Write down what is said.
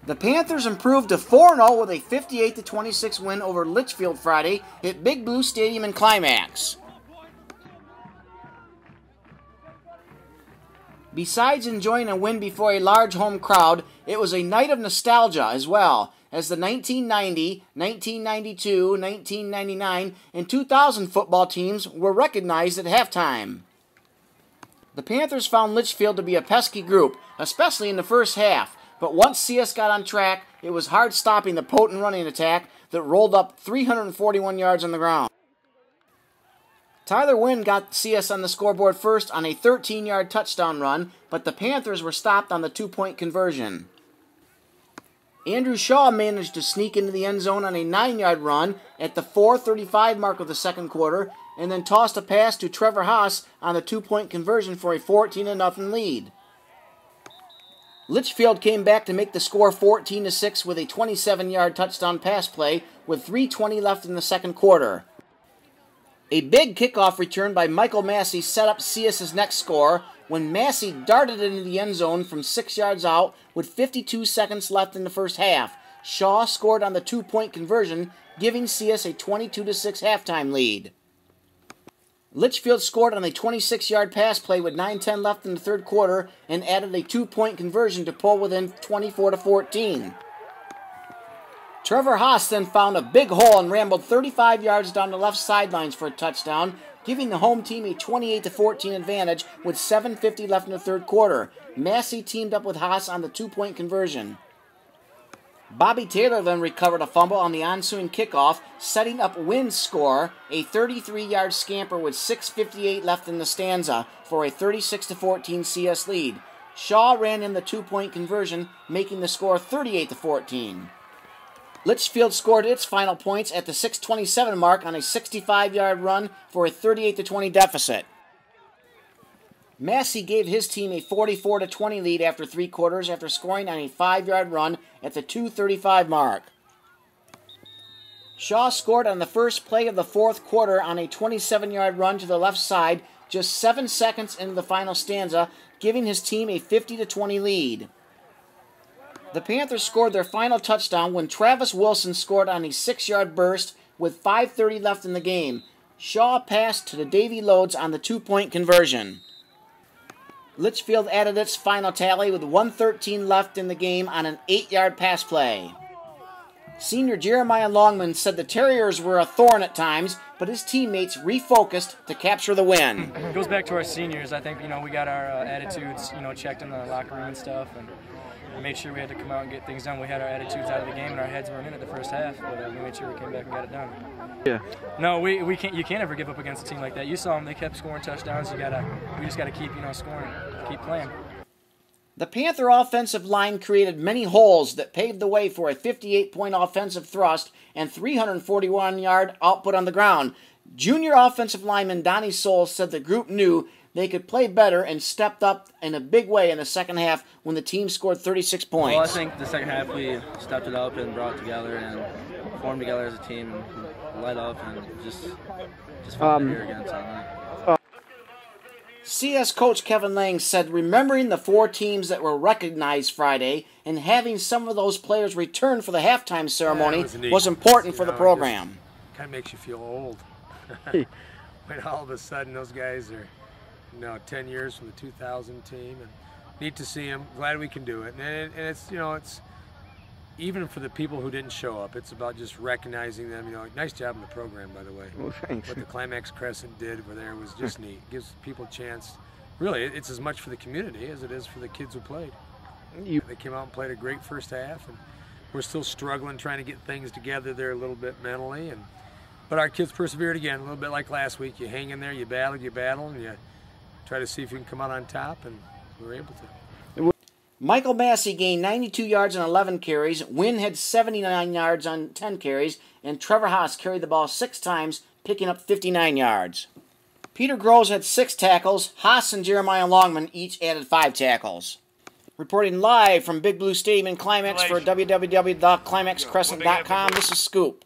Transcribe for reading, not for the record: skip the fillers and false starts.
The Panthers improved to 4-0 with a 58-26 win over Litchfield Friday at Big Blue Stadium in Climax. Besides enjoying a win before a large home crowd, it was a night of nostalgia as well, as the 1990, 1992, 1999, and 2000 football teams were recognized at halftime. The Panthers found Litchfield to be a pesky group, especially in the first half, but once CS got on track, it was hard stopping the potent running attack that rolled up 341 yards on the ground. Tyler Wynn got CS on the scoreboard first on a 13-yard touchdown run, but the Panthers were stopped on the 2-point conversion. Andrew Shaw managed to sneak into the end zone on a 9-yard run at the 4:35 mark of the second quarter, and then tossed a pass to Trevor Haas on the 2-point conversion for a 14-0 lead. Litchfield came back to make the score 14-6 with a 27-yard touchdown pass play with 3:20 left in the second quarter. A big kickoff return by Michael Massey set up CS's next score when Massey darted into the end zone from 6 yards out with 52 seconds left in the first half. Shaw scored on the 2-point conversion, giving CS a 22-6 halftime lead. Litchfield scored on a 26-yard pass play with 9:10 left in the third quarter and added a 2-point conversion to pull within 24-14. Trevor Haas then found a big hole and rambled 35 yards down the left sidelines for a touchdown, giving the home team a 28-14 advantage with 7:50 left in the third quarter. Massey teamed up with Haas on the 2-point conversion. Bobby Taylor then recovered a fumble on the ensuing kickoff, setting up Wynn's score, a 33-yard scamper with 6:58 left in the stanza for a 36-14 CS lead. Shaw ran in the 2-point conversion, making the score 38-14. Litchfield scored its final points at the 6:27 mark on a 65-yard run for a 38-20 deficit. Massey gave his team a 44-20 lead after 3 quarters after scoring on a 5-yard run at the 2:35 mark. Shaw scored on the first play of the fourth quarter on a 27-yard run to the left side just 7 seconds into the final stanza, giving his team a 50-20 lead. The Panthers scored their final touchdown when Travis Wilson scored on a 6-yard burst with 5:30 left in the game. Shaw passed to the Davy Loads on the 2-point conversion. Litchfield added its final tally with 1:13 left in the game on an 8-yard pass play. Senior Jeremiah Longman said the Terriers were a thorn at times, but his teammates refocused to capture the win. It goes back to our seniors. I think, we got our attitudes, checked in the locker room and stuff, and we made sure we had to come out and get things done. We had our attitudes out of the game, and our heads weren't in it the first half, but we made sure we came back and got it done. Yeah. No, we can't. You can't ever give up against a team like that. You saw them; they kept scoring touchdowns. We just gotta keep, scoring, keep playing. The Panther offensive line created many holes that paved the way for a 58-point offensive thrust and 341-yard output on the ground. Junior offensive lineman Donnie Souls said the group knew they could play better and stepped up in a big way in the second half when the team scored 36 points. Well, I think the second half we stepped it up and brought it together and formed together as a team and light up and just fun here again tonight. CS coach Kevin Lang said remembering the 4 teams that were recognized Friday and having some of those players return for the halftime ceremony was important for the program. Kind of makes you feel old when all of a sudden those guys are 10 years from the 2000 team, and neat to see them. Glad we can do it, and it's it's even for the people who didn't show up. It's about just recognizing them. Nice job in the program, by the way. Well, thanks. What the Climax Crescent did over there was just neat. Gives people a chance. Really, it's as much for the community as it is for the kids who played. They came out and played a great first half, and we're still struggling trying to get things together there a little bit mentally, but our kids persevered again, a little bit like last week. You hang in there, you battle, and you try to see if you can come out on top, and we were able to. Michael Massey gained 92 yards on 11 carries, Wynn had 79 yards on 10 carries, and Trevor Haas carried the ball 6 times, picking up 59 yards. Peter Groves had 6 tackles, Haas and Jeremiah Longman each added 5 tackles. Reporting live from Big Blue Stadium in Climax for www.climaxcrescent.com, this is Scoop.